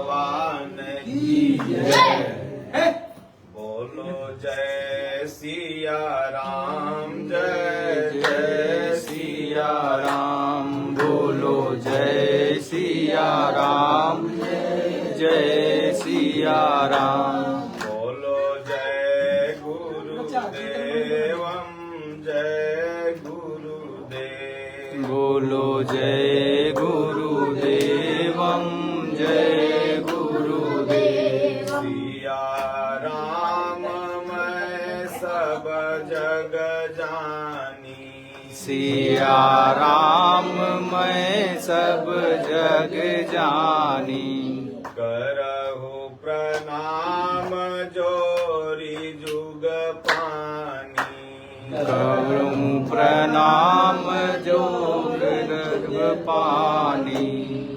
भगवान की जय। बोलो जय सिया राम, जय जय सिया राम। बोलो जय सिया राम, जय सिया राम। बोलो जय गुरुदेवम, जय गुरुदेव। बोलो जय गुरुदेवम, जय गुरुदेव। सिया राम मैं सब जग जानी, सिया राम मैं सब जग जानी। करहु प्रणाम जोरी जुग पानी, करूं प्रणाम जोग पानी।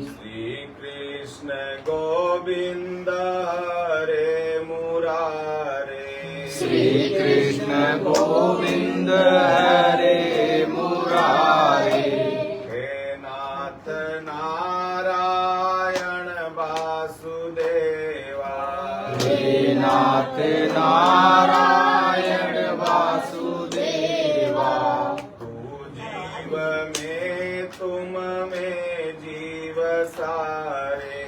श्री कृष्ण गोविंद हरे मुरारे, श्री कृष्ण गोविंद हरे मुरारे। हे नाथ नारायण वासुदेवा, हे नाथ नारायण वासुदेवा। तू जीव में तुम में जीव सारे,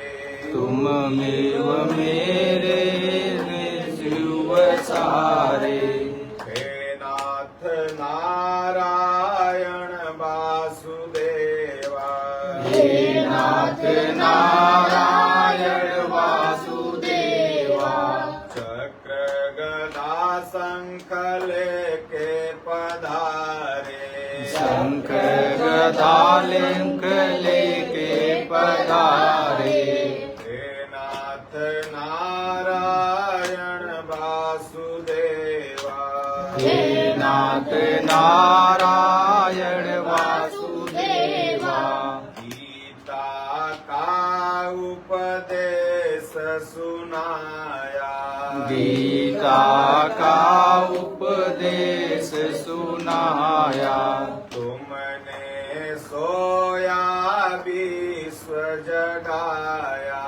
तुम मेव मेरे जीव सारे। हे नाथ नारायण वासुदेवा, हे नाथ नारायण वासुदेवा। चक्र गदा शंख लेके पधारे, शंख गदा लिंक लेके पधारे। हे नाथ नारायण वासुदेवा, हे नाथ नारायण वासुदेवा। गीता का उपदेश सुनाया, गीता का उपदेश सुनाया। तुमने सोया विश्व जगाया,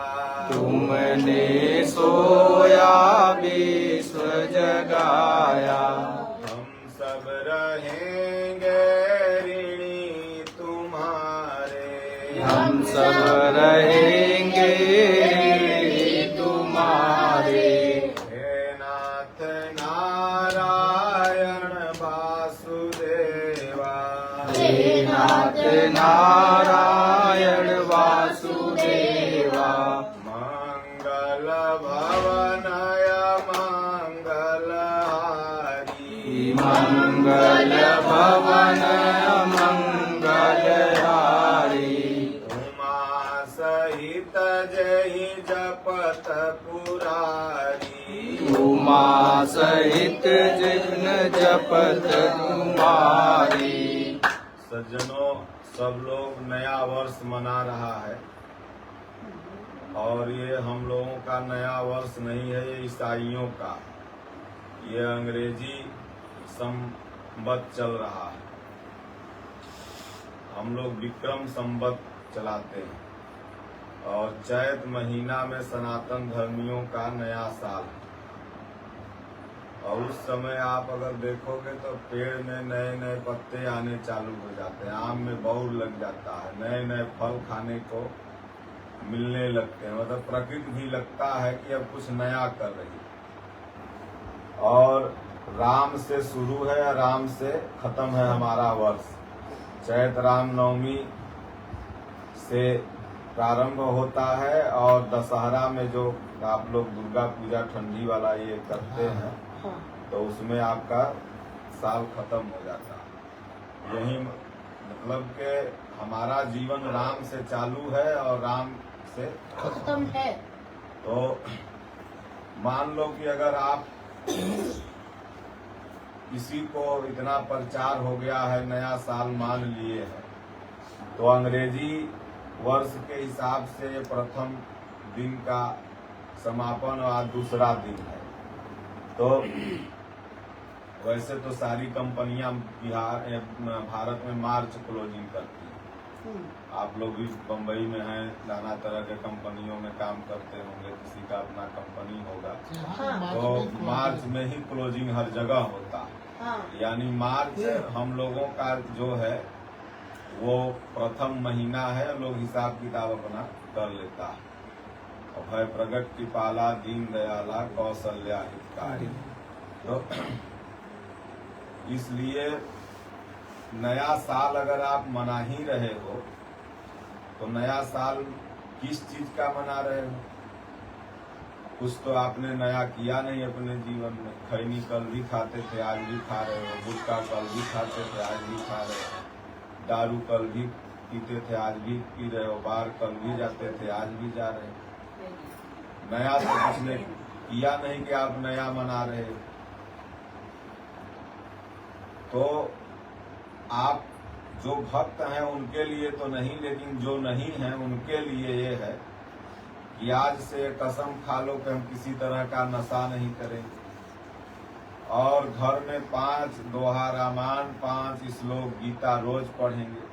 तुमने सोया विश्व जगाया। हम सब रहेंगे ऋणी तुम्हारे, हम सब रहेंगे ऋणी तुम्हारे। हे नाथ नारायण वासुदेवा, हे नाथ नारायण वासुदेवा। मंगल भवनय मंगल हारी, मंगल भवन मंगल हारी। उमा सहित जहि जपत पुरारी, उमा सहित जिन जपत तुम्हारी। सज्जनों, सब लोग नया वर्ष मना रहा है और ये हम लोगों का नया वर्ष नहीं है, ये ईसाइयों का। ये अंग्रेजी संवत चल रहा है, हम लोग विक्रम संवत चलाते हैं और चैत महीना में सनातन धर्मियों का नया साल है। और उस समय आप अगर देखोगे तो पेड़ में नए नए पत्ते आने चालू हो जाते हैं, आम में बौर लग जाता है, नए नए फल खाने को मिलने लगते हैं। मतलब प्रकृति भी लगता है कि अब कुछ नया कर रही है। और राम से शुरू है, राम से खत्म है हमारा वर्ष। चैत राम नवमी से प्रारंभ होता है और दशहरा में जो आप लोग दुर्गा पूजा ठंडी वाला ये करते हैं तो उसमें आपका साल खत्म हो जाता है। यही मतलब कि हमारा जीवन राम से चालू है और राम से खत्म है। तो मान लो कि अगर आप किसी को इतना प्रचार हो गया है, नया साल मान लिए हैं, तो अंग्रेजी वर्ष के हिसाब से प्रथम दिन का समापन और दूसरा दिन है। तो वैसे तो सारी कंपनियां भारत में मार्च क्लोजिंग करती हैं, आप लोग भी बम्बई में हैं, नाना तरह के कंपनियों में काम करते होंगे, किसी का अपना कंपनी होगा, तो मार्च में ही क्लोजिंग हर जगह होता है। यानी मार्च हम लोगों का जो है वो प्रथम महीना है, लोग हिसाब किताब अपना कर लेता है। अभय प्रगट कृपाला दीन दयाला कौशल्या हितकारी। तो इसलिए नया साल अगर आप मना ही रहे हो तो नया साल किस चीज का मना रहे हो? कुछ तो आपने नया किया नहीं अपने जीवन में। खैनी कल भी खाते थे, आज भी खा रहे हो। गुटखा कल भी खाते थे, आज भी खा रहे हो। दारू कल भी पीते थे, आज भी पी रहे हो। बाहर कल भी जाते थे, आज भी जा रहे हो। नया तो कुछ ने किया नहीं कि आप नया मना रहे हो। तो आप जो भक्त हैं उनके लिए तो नहीं, लेकिन जो नहीं हैं उनके लिए ये है कि आज से कसम खा लो कि हम किसी तरह का नशा नहीं करेंगे, और घर में 5 दोहा रामायण, 5 श्लोक गीता रोज पढ़ेंगे।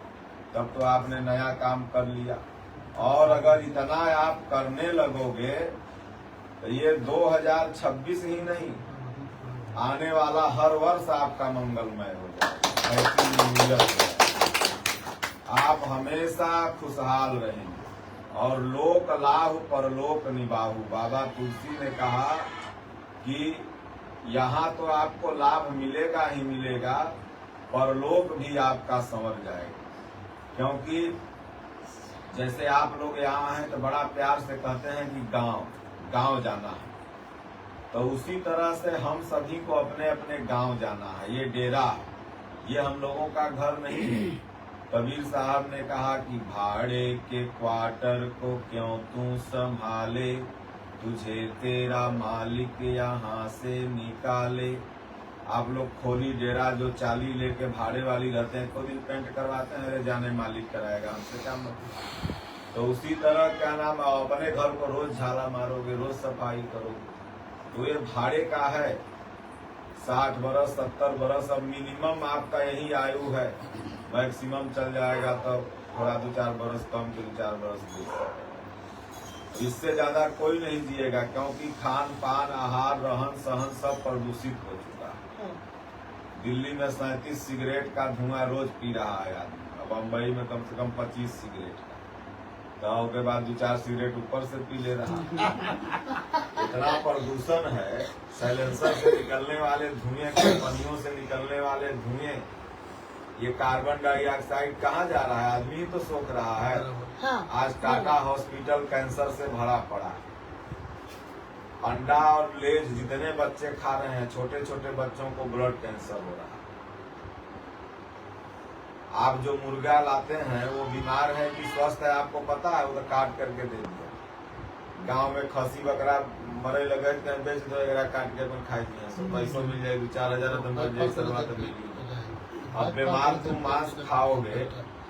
तब तो आपने नया काम कर लिया। और अगर इतना आप करने लगोगे तो ये 2026 ही नहीं, आने वाला हर वर्ष आपका मंगलमय हो जाएगा। ऐसी नीयत है। आप हमेशा खुशहाल रहेंगे और लोक लाभ परलोक निबाहु। बाबा तुलसी ने कहा कि यहाँ तो आपको लाभ मिलेगा ही मिलेगा, परलोक भी आपका संवर जाएगा। क्योंकि जैसे आप लोग यहाँ हैं तो बड़ा प्यार से कहते हैं कि गांव जाना है, तो उसी तरह से हम सभी को अपने अपने गांव जाना है। ये डेरा, ये हम लोगों का घर नहीं है। कबीर साहब ने कहा कि भाड़े के क्वार्टर को क्यों तू संभाले, तुझे तेरा मालिक यहाँ से निकाले। आप लोग खोली डेरा जो चाली लेके भाड़े वाली रहते हैं, खोली पेंट करवाते हैं, अरे जाने मालिक कराएगा, हमसे क्या मतलब। तो उसी तरह क्या नाम, अपने घर को रोज झाला मारोगे, रोज सफाई करोगे, तो ये भाड़े का है। 60 बरस 70 बरस अब मिनिमम आपका यही आयु है। मैक्सिमम चल जाएगा तो थोड़ा 2-4 बरस कम, 2-4 बरस बेसी। इससे ज्यादा कोई नहीं जिएगा, क्योंकि खान पान, आहार, रहन सहन सब प्रदूषित हो चुका है। दिल्ली में 37 सिगरेट का धुआं रोज पी रहा है आदमी। अब बम्बई में कम से कम 25 सिगरेट का, गाँव के बाद 2-4 सिगरेट ऊपर से पी ले रहा है। इतना प्रदूषण है। साइलेंसर से निकलने वाले धुएं, कंपनियों से निकलने वाले धुएं, ये कार्बन डाइऑक्साइड कहाँ जा रहा है? आदमी ही तो सोख रहा है। आज टाटा हॉस्पिटल कैंसर से भरा पड़ा है। अंडा और लेज जितने बच्चे खा रहे हैं, छोटे छोटे बच्चों को ब्लड कैंसर हो रहा है। आप जो मुर्गा लाते हैं वो बीमार है कि स्वस्थ है आपको पता है? वो तो काट करके दे दिया। गांव में खसी बकरा मरे लगे बेच दो, काट के अपन खाई दिया, सब पैसों मिल जाएगी। 4,000 तो मिल जाएगी। अब बीमार तुम मांस खाओगे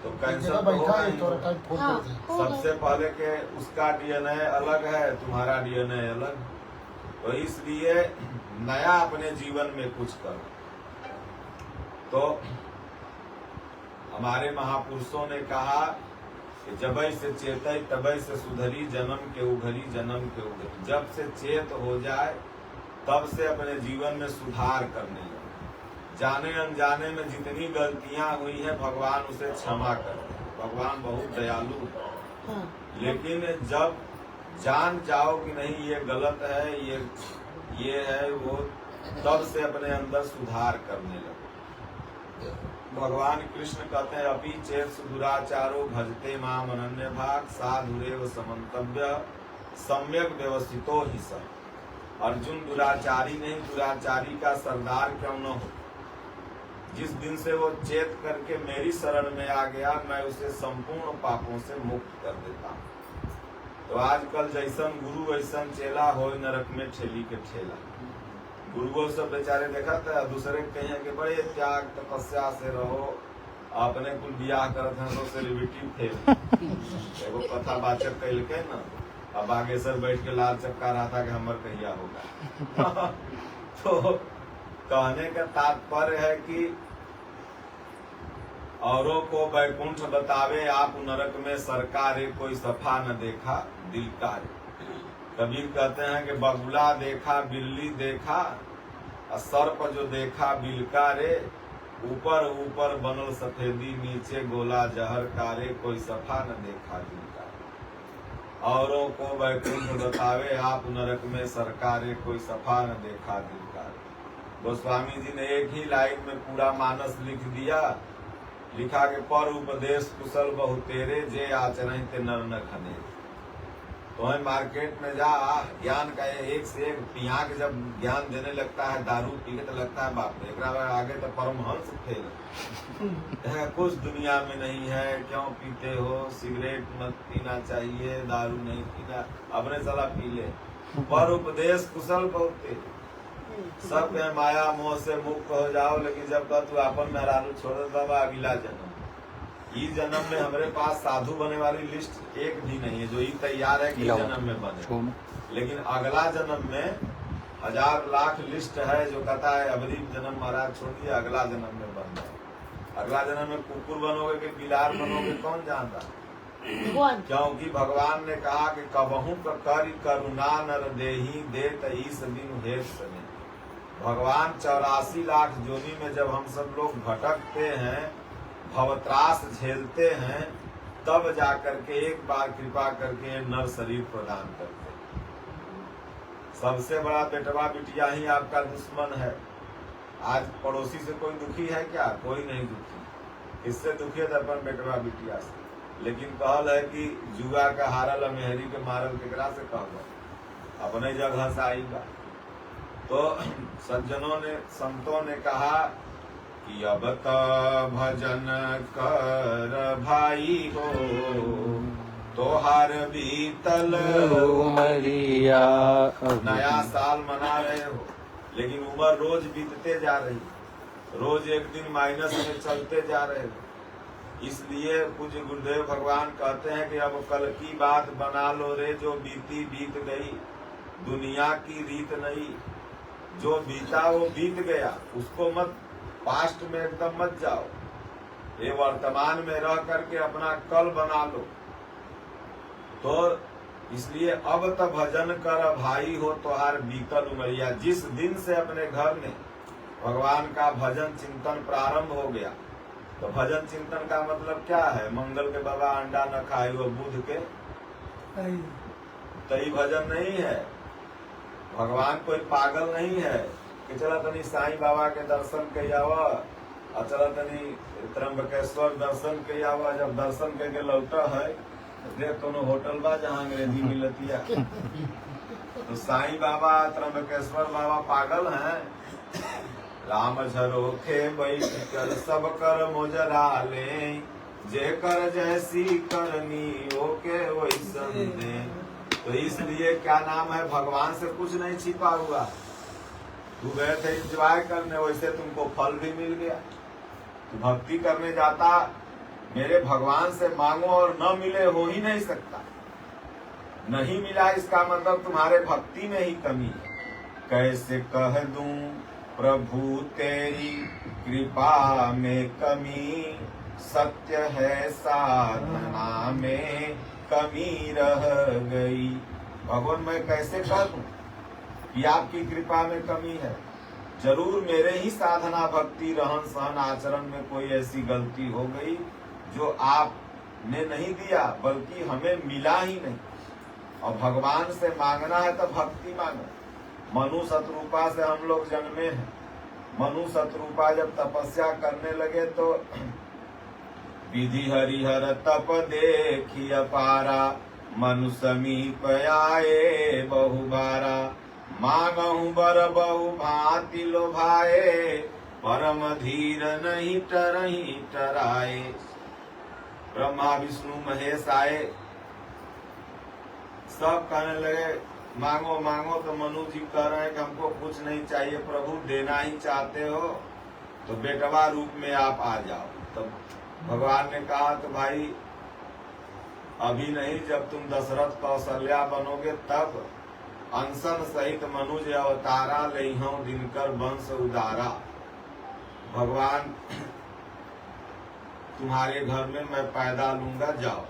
तो कैंसर तो होगा ही। सबसे पहले के उसका डीएनए अलग है, तुम्हारा डीएनए अलग। तो इसलिए नया अपने जीवन में कुछ करो। तो हमारे महापुरुषों ने कहा कि जबई से चेतई तबई से सुधरी, जन्म के उघरी जन्म के उघरी। जब से चेत हो जाए तब से अपने जीवन में सुधार करने लगे। जाने अनजाने में जितनी गलतियां हुई हैं भगवान उसे क्षमा करते हैं। भगवान बहुत दयालु है। लेकिन जब जान जाओ कि नहीं ये गलत है, ये है वो, तब से अपने अंदर सुधार करने लगे। भगवान कृष्ण कहते हैं अपि चेत सुदुराचारो भजते माम अनन्य भाग साधुरेव समन्तव्य सम्यक व्यवस्थितो ही सब। अर्जुन दुराचारी नहीं, दुराचारी का सरदार क्यों न हो। जिस दिन से वो चेत करके मेरी शरण में आ गया, मैं उसे संपूर्ण पापों से मुक्त कर देता हूँ। तो आजकल जैसन गुरु वैसन चेला हो, नरक में ठेली के ठेला। गुरुओं सब बेचारे देखा था, दूसरे कहें कि बड़े त्याग तपस्या से रहो, अपने कुल बियाह करत हैं तो सेलिब्रिटी फेल। एगो कथा वाचक कहल के ना, अब बागेश्वर बैठ के लाल चपका रहा था कि हमर कहिया होगा। तो कहने का तात्पर्य है कि औरों को बैकुंठ बतावे, आप नरक में सरकारे, कोई सफा न देखा दिल का रे। कबीर कहते हैं कि बगुला देखा, बिल्ली देखा, और सर्प जो देखा बिलका रे, ऊपर ऊपर बनल सफेदी, नीचे गोला जहर का रे, कोई सफा न देखा दिल का रे। औरों को बैकुंठ बतावे, आप नरक में सरकारे, कोई सफा न देखा दिल का रे। गोस्वामी जी ने एक ही लाइन में पूरा मानस लिख दिया। लिखा के पर उपदेश कुशल बहु तेरे, जे आचरण ते नर न खने। तो है मार्केट में जा, ज्ञान का एक से एक पिया के जब ज्ञान देने लगता है, दारू पी के तो लगता है बाप रे, एकरा आगे तो परमहंस फेल। कुछ दुनिया में नहीं है, क्यों पीते हो, सिगरेट मत पीना चाहिए, दारू नहीं पीना, अपने साला पी ले। पर उपदेश कुशल बहुते, सब कहे माया मोह से मुक्त हो जाओ, लेकिन जब कह तू अपन मेहरारू छोड़ बाबा, अगला जन्म, इस जन्म में हमारे पास साधु बने वाली लिस्ट एक भी नहीं है, जो ये तैयार है कि इस जन्म में बने। लेकिन अगला जन्म में 1000 लाख लिस्ट है जो कहता है अबरी जन्म महाराज छोड़िए, अगला जन्म में बन जाए। अगला जन्म में कुकुर बनोगे कि बिलार बनोगे, कौन जानता। क्योंकि भगवान ने कहा कि कबहू कर करुणा नर देही, देत ईस दिन हेत सने। भगवान 84 लाख जोनी में जब हम सब लोग भटकते हैं, भवत्रास झेलते हैं, तब जाकर के एक बार कृपा करके नर शरीर प्रदान करते हैं। सबसे बड़ा बेटवा बिटिया ही आपका दुश्मन है। आज पड़ोसी से कोई दुखी है क्या? कोई नहीं दुखी। इससे दुखी है अपन बेटवा बिटिया से। लेकिन कहल है कि जुआ का हारल मेहरी के मारल केकरा से कहल, अपने जगह से आईगा। तो सज्जनों ने, संतों ने कहा कि अब त भजन कर भाई हो, तोहार बीतल उमरिया। नया साल मना रहे हो, लेकिन उम्र रोज बीतते जा रही, रोज एक दिन माइनस में चलते जा रहे हो। इसलिए पूज्य गुरुदेव भगवान कहते हैं कि अब कल की बात बना लो रे, जो बीती बीत गई, दुनिया की रीत नहीं। जो बीता वो बीत गया, उसको मत पास्ट में एकदम मत जाओ, ये वर्तमान में रह करके अपना कल बना लो। तो इसलिए अब तो भजन कर भाई हो, तोहार बीतल उमरिया। जिस दिन से अपने घर में भगवान का भजन चिंतन प्रारंभ हो गया, तो भजन चिंतन का मतलब क्या है? मंगल के बाबा अंडा न खाए वो बुध के, तो ये भजन नहीं है। भगवान कोई पागल नहीं है कि चला तनी साईं बाबा के दर्शन के आवा, और चला तनी त्र्यंबकेश्वर दर्शन के आवा। जब दर्शन के लौटा है, देख कोनो होटल बा जहाँ अंग्रेजी मिलतिया। तो साईं बाबा, त्र्यंबकेश्वर बाबा पागल हैं? राम झरोखे बैठ कर सब कर मोजरा ले, जे कर जैसी करनी ओके वैसन दे। तो इसलिए क्या नाम है, भगवान से कुछ नहीं छिपा हुआ। तू गए थे एंजॉय करने, वैसे तुमको फल भी मिल गया। तू भक्ति करने जाता, मेरे भगवान से मांगो और न मिले हो ही नहीं सकता। नहीं मिला इसका मतलब तुम्हारे भक्ति में ही कमी है। कैसे कह दूं प्रभु तेरी कृपा में कमी, सत्य है साधना में कमी रह गई। भगवान मैं कैसे कह दूं कि आपकी कृपा में कमी है? जरूर मेरे ही साधना भक्ति रहन सहन आचरण में कोई ऐसी गलती हो गई जो आपने नहीं दिया, बल्कि हमें मिला ही नहीं। और भगवान से मांगना है तो भक्ति मांगो। मनु शत्रुपा से हम लोग जन्मे हैं। मनु शत्रुपा जब तपस्या करने लगे तो विधि हरिहर तप देखी अपारा, मनु समीप आए बहुबारा। मांगहु बर बहु भांति लोभाए, परम धीर नहीं टरही टराए। ब्रह्मा विष्णु महेश आए, सब कहने लगे मांगो मांगो। तो मनु जी कह रहे हैं कि हमको कुछ नहीं चाहिए प्रभु, देना ही चाहते हो तो बेटवा रूप में आप आ जाओ। तो भगवान ने कहा तो भाई अभी नहीं, जब तुम दशरथ कौशल्या बनोगे तब अनशन सहित मनुज अवतारा लइहूं दिनकर वंश उदारा। भगवान तुम्हारे घर में मैं पैदा लूंगा, जाओ।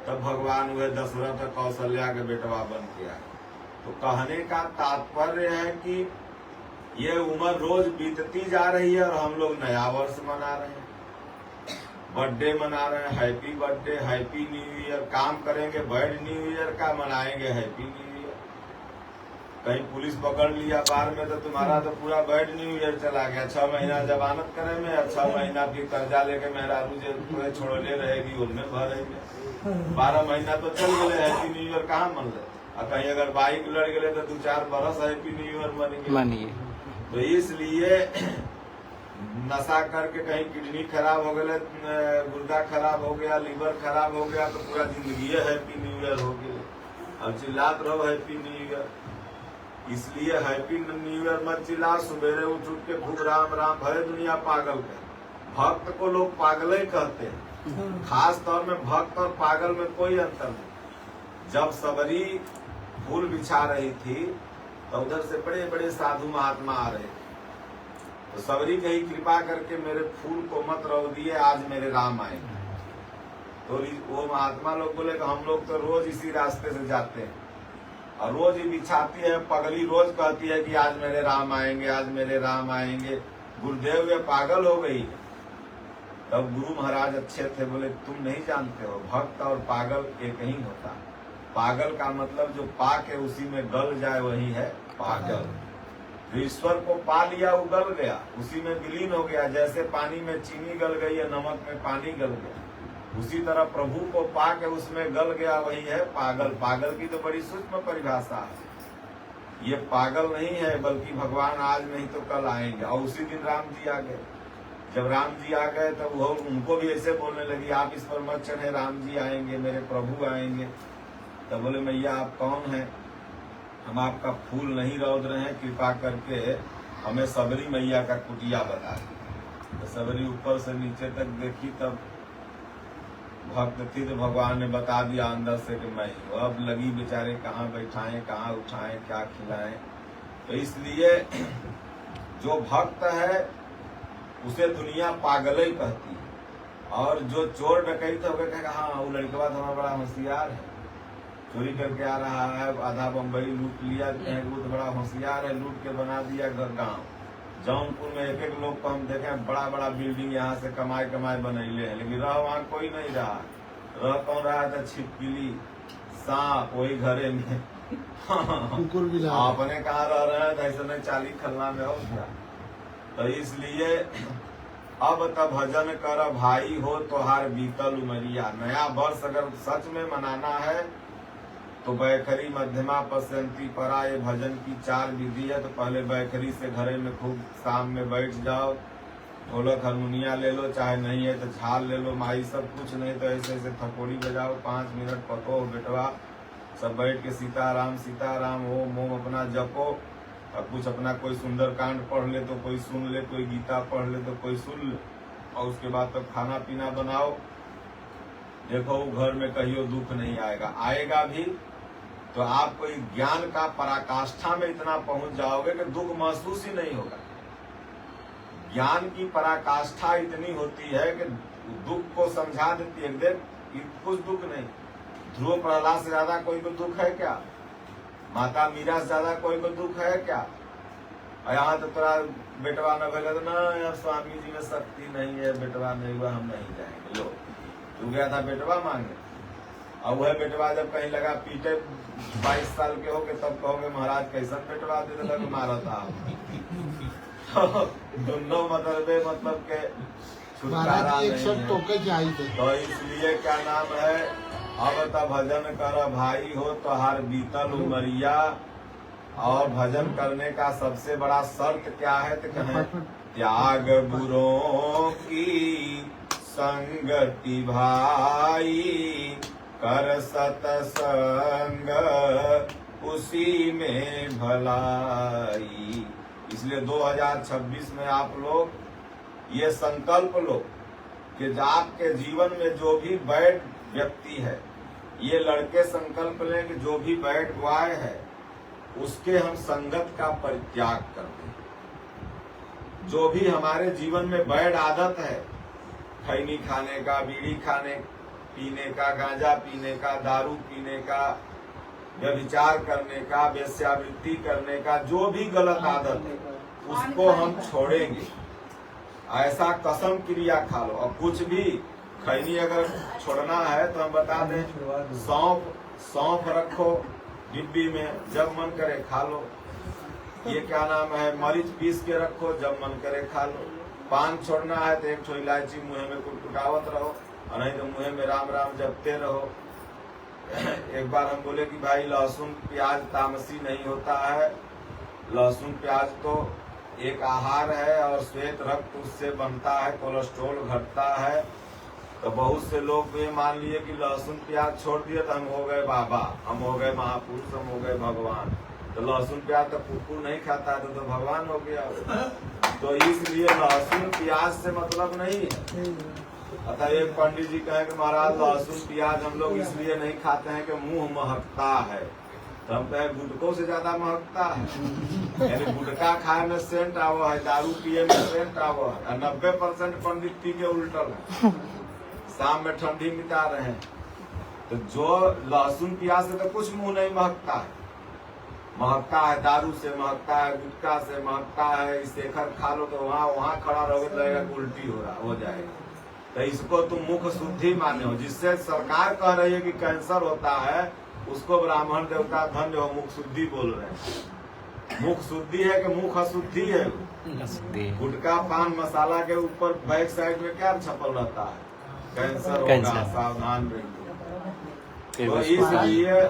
तब भगवान हुए दशरथ कौशल्या के बेटवा बन के आए। तो कहने का तात्पर्य है कि ये उम्र रोज बीतती जा रही है और हम लोग नया वर्ष मना रहे हैं, बर्थडे मना रहे हैं, happy birthday, happy new year. काम करेंगे बैड न्यू ईयर का, मनाएंगे हैप्पी न्यू ईयर। कहीं पुलिस पकड़ लिया बाहर में तो तुम्हारा तो पूरा बैड न्यू ईयर चला गया। 6 महीना जमानत करे में, 6 महीना फिर कर्जा लेके मेहरारू जो छोड़ले रहेगी उनमें भरेंगे। 12 महीना तो चल गए, हैप्पी न्यू ईयर कहाँ मन रहे। और कहीं अगर बाइक लड़ गए तो 2-4 बरस हैप्पी न्यू ईयर मानिए। तो इसलिए नशा करके कहीं किडनी खराब हो गए, गुर्दा खराब हो गया, लीवर खराब हो गया, तो पूरा जिंदगी हैप्पी न्यू ईयर हो गई। अब चिल्लात रहो हैप्पी न्यू ईयर। इसलिए हैप्पी न्यू ईयर मत चिल्ला। सवेरे उठ के खूब राम राम, भले दुनिया पागल है। भक्त को लोग पागल ही कहते हैं। खास तौर में भक्त और पागल में कोई अंतर नहीं। जब सबरी फूल बिछा रही थी तो उधर से बड़े बड़े साधु महात्मा आ रहे थे। तो सबरी कही कृपा करके मेरे फूल को मत रोक दिए, आज मेरे राम आएंगे। तो वो महात्मा लोग बोले कि हम लोग तो रोज इसी रास्ते से जाते हैं और रोज ही बिछाती है। पगली रोज कहती है कि आज मेरे राम आएंगे, आज मेरे राम आएंगे। गुरुदेव ये पागल हो गई। तब गुरु महाराज अच्छे थे, बोले तुम नहीं जानते हो, भक्त और पागल एक ही होता। पागल का मतलब जो पा के उसी में गल जाए वही है पागल। जो ईश्वर को पा लिया वो गल गया, उसी में विलीन हो गया। जैसे पानी में चीनी गल गई या नमक में पानी गल गया, उसी तरह प्रभु को पा के उसमें गल गया वही है पागल। पागल की तो बड़ी सूक्ष्म परिभाषा है। ये पागल नहीं है, बल्कि भगवान आज नहीं तो कल आएंगे। और उसी दिन राम जी आ गए। जब राम जी आ गए तब वो उनको भी ऐसे बोलने लगी, आप इस पर मत चढ़े, राम जी आएंगे, मेरे प्रभु आएंगे। तब बोले मैया आप कौन हैं, हम आपका फूल नहीं रौद रहे हैं, कृपा करके हमें सबरी मैया का कुटिया बता दी। तो सबरी ऊपर से नीचे तक देखी, तब भक्त थी तो भगवान ने बता दिया अंदर से कि मैं हूँ। अब लगी बेचारे कहाँ बैठाएं, कहाँ उठाएं, क्या खिलाएं। तो इसलिए जो भक्त है उसे दुनिया पागल ही कहती है। और जो चोर डकैत हो गए, हाँ वो लड़का तो हमारा बड़ा होशियार है, चोरी करके आ रहा है, आधा बम्बई लूट लिया, वो तो बड़ा होशियार है, लूट के बना दिया घर गाँव। जौनपुर में एक लोग को हम देखे बड़ा बड़ा बिल्डिंग यहाँ से कमाए बनैले है, लेकिन रह वहाँ कोई नहीं रहा। रह कौन रहा था, छिपकली सांप वही घरे में। अपने कहाँ रह रहे हैं, ऐसे नहीं 40 खलना में हो गया। तो इसलिए अब तब भजन कर भाई हो तोहार बीतल उमरिया। नया वर्ष अगर सच में मनाना है तो बैखरी मध्यमा पश्यंती परा, ये भजन की 4 विधि है। तो पहले बैखरी से घरे में खूब शाम में बैठ जाओ, ढोलक हारमोनिया ले लो, चाहे नहीं है तो झाल ले लो, माई सब कुछ नहीं तो ऐसे ऐसे थपोड़ी बजाओ। 5 मिनट पतो बेटवा सब बैठ के सीताराम ओम ओम अपना जपो। और कुछ अपना कोई सुंदर कांड पढ़ ले तो कोई सुन ले, कोई गीता पढ़ ले तो कोई सुन ले। और उसके बाद तब खाना पीना बनाओ। देखो घर में कहियो दुख नहीं आएगा, आएगा भी तो आप कोई ज्ञान का पराकाष्ठा में इतना पहुंच जाओगे कि दुख महसूस ही नहीं होगा। ज्ञान की पराकाष्ठा इतनी होती है कि दुख को समझा देती है। देख कुछ दुख नहीं, ध्रुव प्रहलाद से ज्यादा कोई को दुख है क्या, माता मीरा से ज्यादा कोई को दुख है क्या। यहाँ तो तेरा बेटवा न भले तो ना, स्वामी जी में शक्ति नहीं है, बेटवा नहीं हुआ, हम नहीं जाएंगे। लो तू गया था बेटवा मांगे, और वह बेटवा जब कहीं लगा पीटे 22 साल के होके, तब कहोगे महाराज कैसा बेटवा दे दिला मारा था। दोनों मतलब के छुटकारा नहीं है। तो इसलिए क्या नाम है, अब तब भजन कर भाई हो तोहार बीतल उमरिया। और भजन करने का सबसे बड़ा शर्त क्या है तो कहें, त्याग बुरों की संगति भाई, कर सतसंग उसी में भलाई। इसलिए 2026 में आप लोग ये संकल्प लो कि आपके जीवन में जो भी बैड व्यक्ति है, ये लड़के संकल्प लें कि जो भी बैड बॉय है उसके हम संगत का परित्याग कर दें। जो भी हमारे जीवन में बैड आदत है खैनी खाने का, बीड़ी खाने पीने का, गांजा पीने का, दारू पीने का, व्यभिचार करने का, वेश्यावृत्ति करने का, जो भी गलत आदत है उसको हम छोड़ेंगे। ऐसा कसम क्रिया खा लो। और कुछ भी खैनी अगर छोड़ना है तो हम बता दें, सौंफ रखो डिब्बी में, जब मन करे खा लो। ये क्या नाम है, मरीच पीस के रखो, जब मन करे खा लो। पान छोड़ना है तो एक ठो इलायची मुँह में कुटकुटावत रहो, और नहीं तो मुँह में राम राम जपते रहो। एक बार हम बोले कि भाई लहसुन प्याज तामसी नहीं होता है, लहसुन प्याज तो एक आहार है और श्वेत रक्त उससे बनता है, कोलेस्ट्रॉल घटता है। तो बहुत से लोग ये मान लिए कि लहसुन प्याज छोड़ दिए तो हम हो गए बाबा, हम हो गए महापुरुष, हम हो गए भगवान। तो लहसुन प्याज तो कुकुर नहीं खाता है तो भगवान हो गया। तो इसलिए लहसुन प्याज से मतलब नहीं है। अतः एक पंडित जी कहे कि महाराज लहसुन प्याज हम लोग इसलिए नहीं खाते हैं कि मुंह महकता है। तो हम कहे गुटकों से ज्यादा महकता है। यानी गुटखा खाए में सेंट आवो है, दारू पिए में सेंट आवो है, और 90% पंडित पी के उल्टल है, शाम में ठंडी मिटा रहे हैं। तो जो लहसुन प्याज से तो कुछ मुंह नहीं महकता है, महकता है दारू से, महकता है गुटखा से, महकता है। शेखर खा लो तो वहाँ खड़ा रहोगे तो लगेगा कि उल्टी हो जाएगा। तो इसको तुम मुख शुद्धि माने हो। जिससे सरकार कह रही है कि कैंसर होता है, उसको ब्राह्मण देवता धन्य हो, मुख शुद्धि बोल रहे हैं। मुख शुद्धि है कि मुख अशुद्धि है? गुटखा पान मसाला के ऊपर बैक साइड में क्या छपल रहता है, कैंसर होगा, सावधान रहिए। तो इसलिए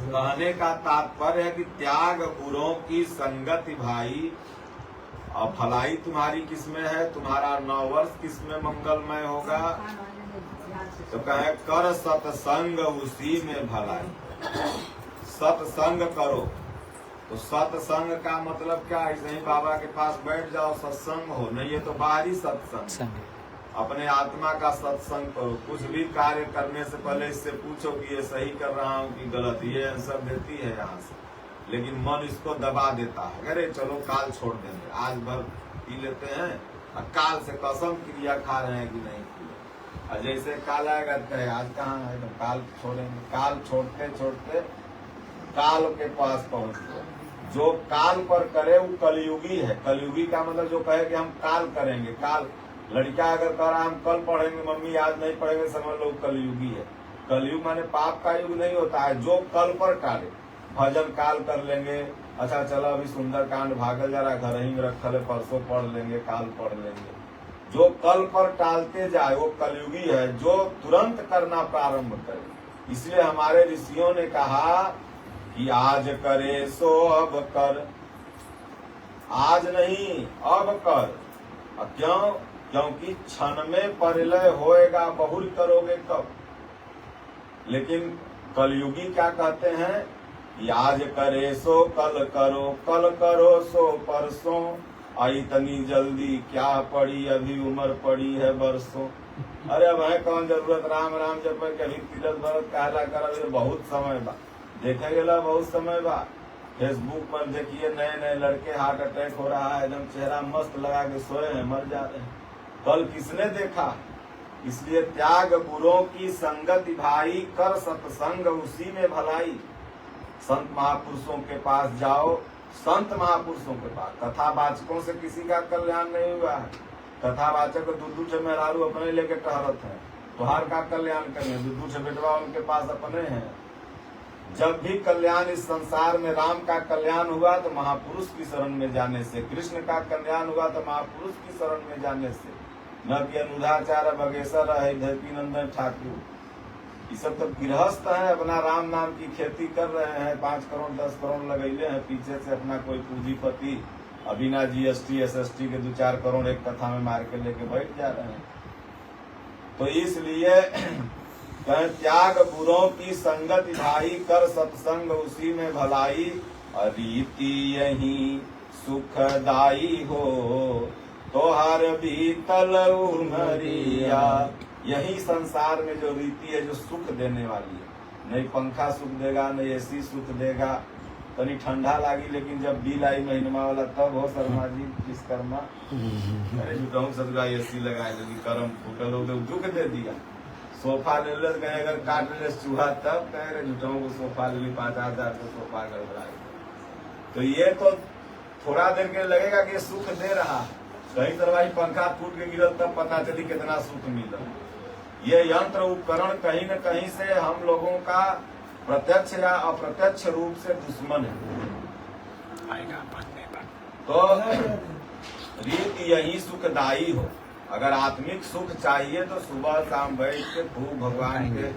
कहने का तात्पर्य है कि त्याग गुरों की संगति भाई। और भलाई तुम्हारी किसमें है, तुम्हारा 9 वर्ष किसमें मंगलमय होगा। तो कहे कर सत्संग उसी में भलाई। सत्संग करो। तो सत्संग का मतलब क्या है, नहीं बाबा के पास बैठ जाओ सत्संग हो, नहीं ये तो बाहरी सत्संग। अपने आत्मा का सत्संग करो। कुछ भी कार्य करने से पहले इससे पूछो कि ये सही कर रहा हूँ कि गलत। ये आंसर देती है यहाँ से, लेकिन मन इसको दबा देता है। अरे चलो काल छोड़ देंगे, आज भर पी लेते हैं, और काल से कसम क्रिया खा रहे हैं कि नहीं पिए। और जैसे काल आएगा कहे आज कहाँ है, तो काल छोड़ेंगे। काल छोड़ते छोड़ते काल के पास पहुँच गए। जो काल पर करे वो कलयुगी है। कलयुगी का मतलब जो कहे कि हम काल करेंगे। काल लड़का अगर कह रहा हम कल पढ़ेंगे, मम्मी आज नहीं पढ़ेंगे, समझ लो कलयुगी है। कलयुग माने पाप का युग नहीं होता है। जो कल पर टाले, भजन काल कर लेंगे, अच्छा चलो अभी सुंदर कांड भागल जा रहा घर ही में रखल है, परसों पढ़ लेंगे, काल पढ़ लेंगे। जो कल पर टालते जाए वो कलयुगी है। जो तुरंत करना प्रारंभ करे। इसलिए हमारे ऋषियों ने कहा कि आज करे सो अब कर, आज नहीं अब कर। क्यों? क्योंकि क्षण में परिलय होएगा, बहुल करोगे कब। लेकिन कलयुगी क्या कहते हैं, आज करे सो कल करो, कल करो सो परसों, आई तनी जल्दी क्या पड़ी, अभी उम्र पड़ी है बरसों। अरे अब है कौन जरूरत, राम राम जब कभी तीरथ भरत कहला कर, बहुत समय बा देखे गेला, बहुत समय बा। फेसबुक पर देखिए नए नए लड़के हार्ट अटैक हो रहा है, एकदम चेहरा मस्त लगा के सोए हैं, मर जा रहे हैं। कल किसने देखा। इसलिए त्याग गुरों की संगति भाई, कर सत्संग उसी में भलाई। संत महापुरुषों के पास जाओ, संत महापुरुषों के पास। कथावाचकों से किसी का कल्याण नहीं हुआ है। कथावाचक दूर से मेहरारू अपने लेके टहरत है, तुहार का कल्याण करने। दूर से बेटवा उनके पास अपने हैं। जब भी कल्याण इस संसार में, राम का कल्याण हुआ तो महापुरुष की शरण में जाने से, कृष्ण का कल्याण हुआ तो महापुरुष की शरण में जाने से। न कि अनुधाचार्य बगेश्वर है, धरती ठाकुर, ये सब तो गृहस्थ है, अपना राम नाम की खेती कर रहे हैं। 5 करोड़ 10 करोड़ लगैले हैं, पीछे से अपना कोई पूंजीपति बिना GST SST के 2-4 करोड़ एक कथा में मार के लेके बैठ जा रहे हैं। तो इसलिए त्याग बुरों की संगति भाई, कर सत्संग उसी में भलाई। रीति यही सुखदाई हो, तो हर बीतल उमरिया। यही संसार में जो रीति है जो सुख देने वाली है। नहीं पंखा सुख देगा, नहीं AC सुख देगा, तनी ठंडा लागी, लेकिन जब बिल आई महीनमा वाला तब हो शर्मा जी विश्वकर्मा अरे जुटाऊ सदगा एसी लगाए दे करम फूटल हो दुख दे दिया। सोफा ले ले कहे अगर काट ले चूहा तब कहे रे जुटाऊ को सोफा ले ली 5,000 का सोफा गड़बड़ाए। तो ये तो थोड़ा देर के लगेगा कि सुख दे रहा, कहीं तरह पंखा फूट के गिरल तब पता चली कितना सुख मिला। ये यंत्र उपकरण कहीं न कहीं से हम लोगों का प्रत्यक्ष या अप्रत्यक्ष रूप से दुश्मन है। तो रीत यही सुखदायी हो। अगर आत्मिक सुख चाहिए तो सुबह शाम बैठ के खूब भगवान के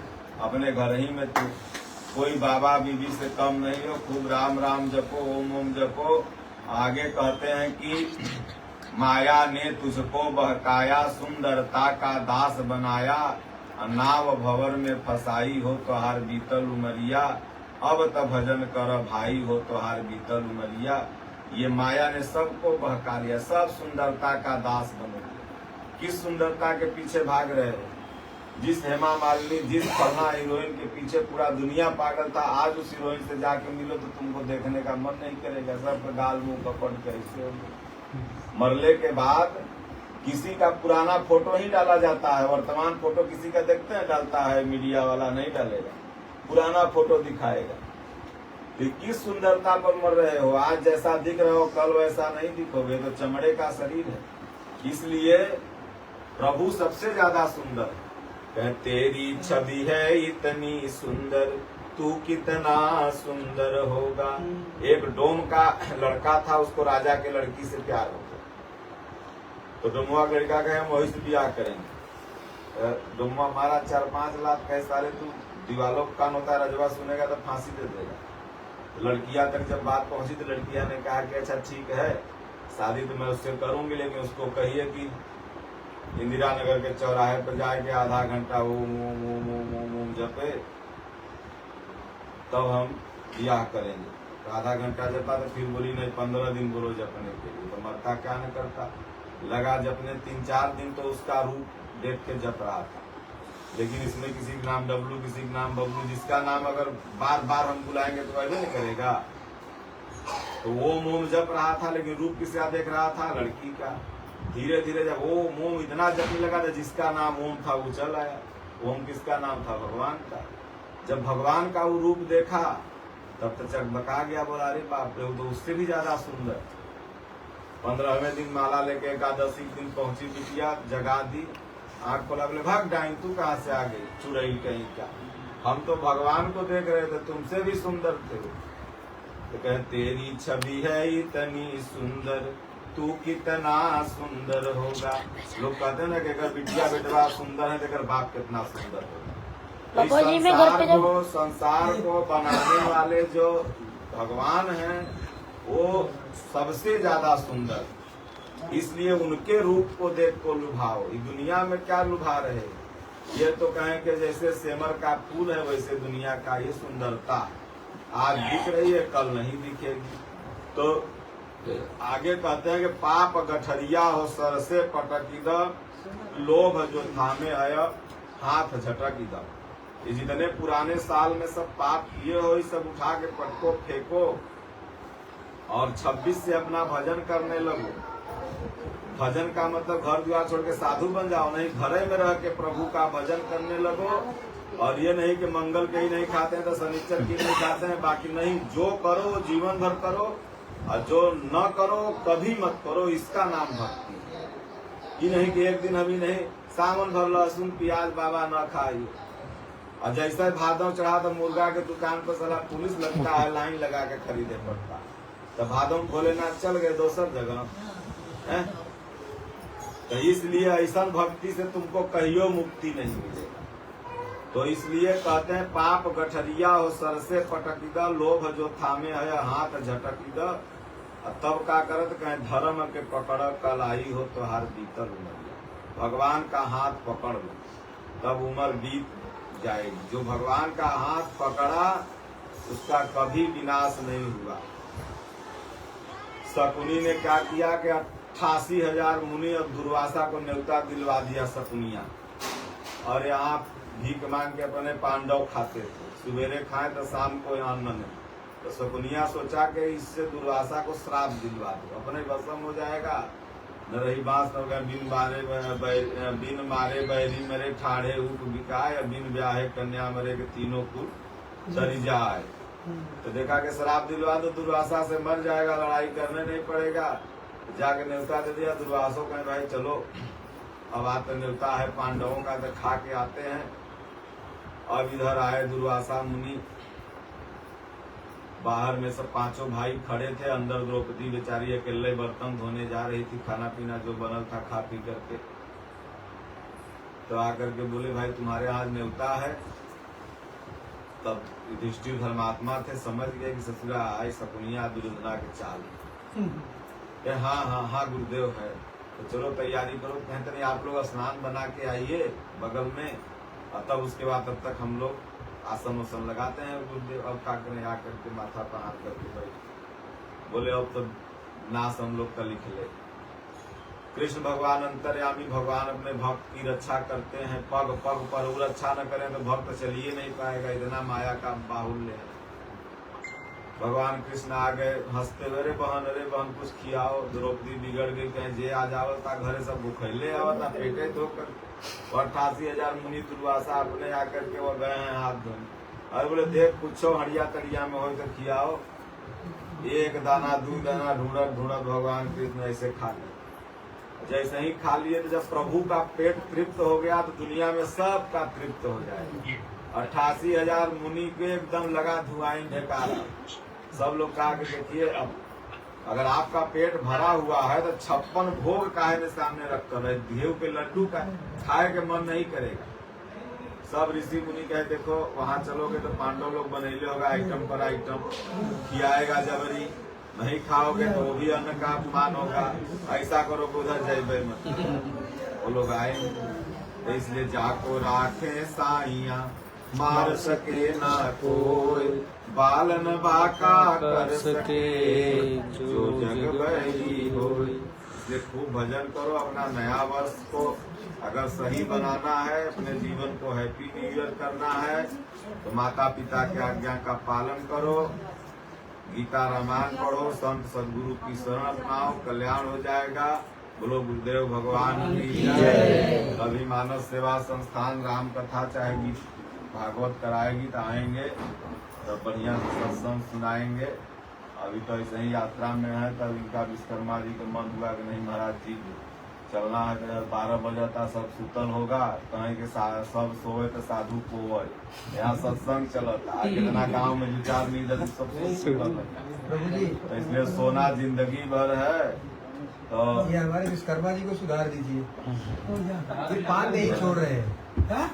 अपने घर ही में तू कोई बाबा बीबी से कम नहीं हो, खूब राम राम जपो, ओम ओम जपो। आगे कहते हैं कि माया ने तुझको बहकाया, सुंदरता का दास बनाया, नाव भंवर में फसाई हो तोहार बीतल उमरिया, अब त भजन कर भाई हो तोहार बीतल उमरिया। ये माया ने सबको बहका लिया, सब सुंदरता का दास बन गया। किस सुंदरता के पीछे भाग रहे हो? जिस हेमा मालिनी, जिस फलना हीरोइन के पीछे पूरा दुनिया पागल था, आज उस हीरोइन से जाके मिलो तो तुमको देखने का मन नहीं करेगा। सबका गाल मुंह कपड़ कैसे होंगे। मरले के बाद किसी का पुराना फोटो ही डाला जाता है, वर्तमान फोटो किसी का देखते हैं डालता है, मीडिया वाला नहीं डालेगा, पुराना फोटो दिखाएगा। तो किस सुंदरता पर मर रहे हो? आज जैसा दिख रहे हो कल वैसा नहीं दिखोगे, तो चमड़े का शरीर है। इसलिए प्रभु सबसे ज्यादा सुंदर है। तेरी छवि है इतनी सुंदर, तू कितना सुंदर होगा। एक डोम का लड़का था, उसको राजा के लड़की से प्यार हो गया, तो डोमुआ लड़का कहे हम वही से ब्याह करेंगे। डोमुआ मारा 4-5 लाख, कहे साले तू दीवालों का कान होता है, रजवा सुनेगा तो फांसी दे देगा। लड़किया तक जब बात पहुंची तो लड़किया ने कहा कि अच्छा ठीक है, शादी तो मैं उससे करूंगी, लेकिन उसको कहिए कि इंदिरा नगर के चौराहे पर जाके आधा घंटा ओम जपे, तब हम ब्याह करेंगे। तो आधा घंटा जपा तो फिर बोली नहीं 15 दिन बोलो जपने के लिए। तो मरता क्या न करता, लगा जपने। 3-4 दिन तो उसका रूप देख के जप रहा था, लेकिन इसमें किसी का नाम डब्लू, किसी का नाम बबलू, जिसका नाम अगर बार बार हम बुलाएंगे तो वह नहीं करेगा। तो वो मोम जप रहा था, लेकिन रूप किसका देख रहा था? लड़की का। धीरे धीरे जब वो मोम इतना जपने लगा था, जिसका नाम ओम था वो चल आया। ओम किसका नाम था? भगवान का। जब भगवान का वो रूप देखा तब तो चकबका गया, बोला अरे बाप रे, वो तो उससे भी ज्यादा सुंदर। 15वें दिन माला लेके एकादशी दिन पहुंची बिटिया, जगा दी, आंख खोला, बोले भाग डाइन तू कहाँ से आ गई चुड़ैल कहीं का, हम तो भगवान को देख रहे थे, तुमसे भी सुंदर थे। तो कहे तेरी छवि है इतनी सुंदर, तू कितना सुंदर होगा। लोग कहते हैं ना कि अगर बिटिया बेटवा सुंदर है तो अगर बाप कितना सुंदर होगा। तो संसार को बनाने वाले जो भगवान हैं वो सबसे ज्यादा सुंदर, इसलिए उनके रूप को देख को लुभाओ। इस दुनिया में क्या लुभा रहे? ये तो कहें कि जैसे सेमर का फूल है वैसे दुनिया का ये सुंदरता आज दिख रही है, कल नहीं दिखेगी। तो आगे कहते हैं कि पाप गठरिया हो सर से पटकी द, लोभ जो थामे आय हाथ झटकी द। ये जितने पुराने साल में सब पाप किए हो, सब उठा के पटको फेंको और 26 से अपना भजन करने लगो। भजन का मतलब घर द्वार छोड़ के साधु बन जाओ नहीं, घरे में रह के प्रभु का भजन करने लगो। और ये नहीं कि मंगल के ही नहीं खाते हैं तो शनिचर की नहीं खाते हैं, बाकी नहीं, जो करो जीवन भर करो और जो न करो कभी मत करो, इसका नाम भक्ति। ये नहीं कि एक दिन अभी नहीं, सावन भर लहसुन प्याज बाबा न खाई। और जैसे भादव चढ़ा तो मुर्गा के दुकान पर साला पुलिस लगता है, लाइन लगा के खरीदे पड़ता। तो भादव भोलेनाथ चल गए दूसर जगह। तो इसलिए ऐसा भक्ति से तुमको कहियो मुक्ति नहीं मिलेगा। तो इसलिए कहते हैं पाप गठरिया हो सर से पटकी द, लोभ जो थामे है हाथ झटकी द। तब का करत कहे धर्म के पकड़ कलाई हो तो हर बीतल उमर। भगवान का हाथ पकड़ लो तब उम्र बीत जाएगी। जो भगवान का हाथ पकड़ा उसका कभी विनाश नहीं हुआ। शकुनी ने क्या किया कि 88,000 मुनि और दुर्वासा को न्योता दिलवा दिया शकुनिया, और यहाँ भीख मांग के अपने पांडव खाते थे। सवेरे खाए तो शाम को अन्न नहीं। तो शकुनिया सोचा कि इससे दुर्वासा को श्राप दिलवा दो, अपने भस्म हो जाएगा। न रही बांस न बिन मारे बैरी मरे ठाढ़े ऊप बिकाए, बिन ब्याहे कन्या मरे के तीनों कुल चली जाए। तो देखा कि श्राप दिलवा दो, दुर्वासा से मर जाएगा, लड़ाई करने नहीं पड़ेगा। जाके न्योता दे दिया। दुर्वासो कहे भाई चलो अब आज तो न्योता है पांडवों का, तो खा के आते हैं। अब इधर आए दुर्वासा मुनि, बाहर में सब पांचों भाई खड़े थे, अंदर द्रौपदी बेचारी अकेले बर्तन धोने जा रही थी, खाना पीना जो बनल था खा पी करके। तो आकर के बोले भाई तुम्हारे आज न्योता है। तब युधिष्ठिर धर्मात्मा थे, समझ गए कि ससुरा आई शकुनिया दुर्योधना के चाल। हाँ हाँ हाँ गुरुदेव है, तो चलो तैयारी करो। कहते नहीं आप लोग स्नान बना के आइए बगल में, और तब उसके बाद तब तक हम लोग आसन उसन लगाते हैं। गुरुदेव अब का करें, आकर के माथा पर हाथ करके बैठ बोले अब तो नाश हम लोग का लिख ले। कृष्ण भगवान अंतर्यामी भगवान अपने भक्त की रक्षा करते हैं। पग पग पर वो रक्षा न करें तो भक्त चलिए नहीं पाएगा, इतना माया का बाहुल्य है। भगवान कृष्ण आ गए हंसते हुए, अरे बहन कुछ खियाओ। द्रौपदी बिगड़ गई, कहीं जे आ जावता घरे सब भूखैले आवता पेटे धोकर। 88,000 मुनि दुर्वासा अपने आकर के वो गए हैं हाथ धोने। अरे बोले देख पूछो हड़िया तड़िया में हो तो खियाओ। एक दाना दो दाना ढूंढत ढूंढत भगवान कृष्ण ऐसे खा लिए। जैसे ही खा लिए तो जब प्रभु का पेट तृप्त हो गया तो दुनिया में सबका तृप्त हो जाएगा। 88,000 मुनि के एकदम लगा धुआं ढेकारा। सब लोग कहा कि देखिए अब अगर आपका पेट भरा हुआ है तो 56 भोग काहे ने सामने रखकर है, घेव के लड्डू का खाए के मन नहीं करेगा। सब ऋषि मुनि कहे देखो वहाँ चलोगे तो पांडव लोग बनेले होगा, आइटम पर आइटम खियाएगा जबरी, नहीं खाओगे तो वो भी अन्न का अपमान होगा। ऐसा करो कि उधर जाए मत। वो लोग आएंगे तो इसलिए जाको राखे साइया, मार सके ना कोई, बालन बाका कर सके जो जग बही होई। इसलिए खूब भजन करो, अपना नया वर्ष को अगर सही बनाना है, अपने जीवन को हैप्पी न्यू ईयर करना है तो माता पिता के आज्ञा का पालन करो, गीता रामायण पढ़ो, संत सदगुरु की शरण अपनाओ, कल्याण हो जाएगा। बोलो गुरुदेव भगवान की जय। अभी मानव सेवा संस्थान राम कथा चाहेगी भागवत कराएगी तो आएंगे तो बढ़िया से सत्संग सुनाएंगे। अभी तो ऐसे ही यात्रा में है, तब इनका विश्वकर्मा जी का मन हुआ कि नहीं महाराज जी चलना है तो 12 बजे तक सब सुतल होगा, कहीं के सब सोए तो साधु को यहाँ सत्संग चलता है। कितना गाँव में 2-4 आदमी सब सुतल है, तो इसलिए सोना जिंदगी भर है। तो ये हमारे विश्वकर्मा जी को सुधार दीजिए, पान नहीं छोड़ रहे हैं।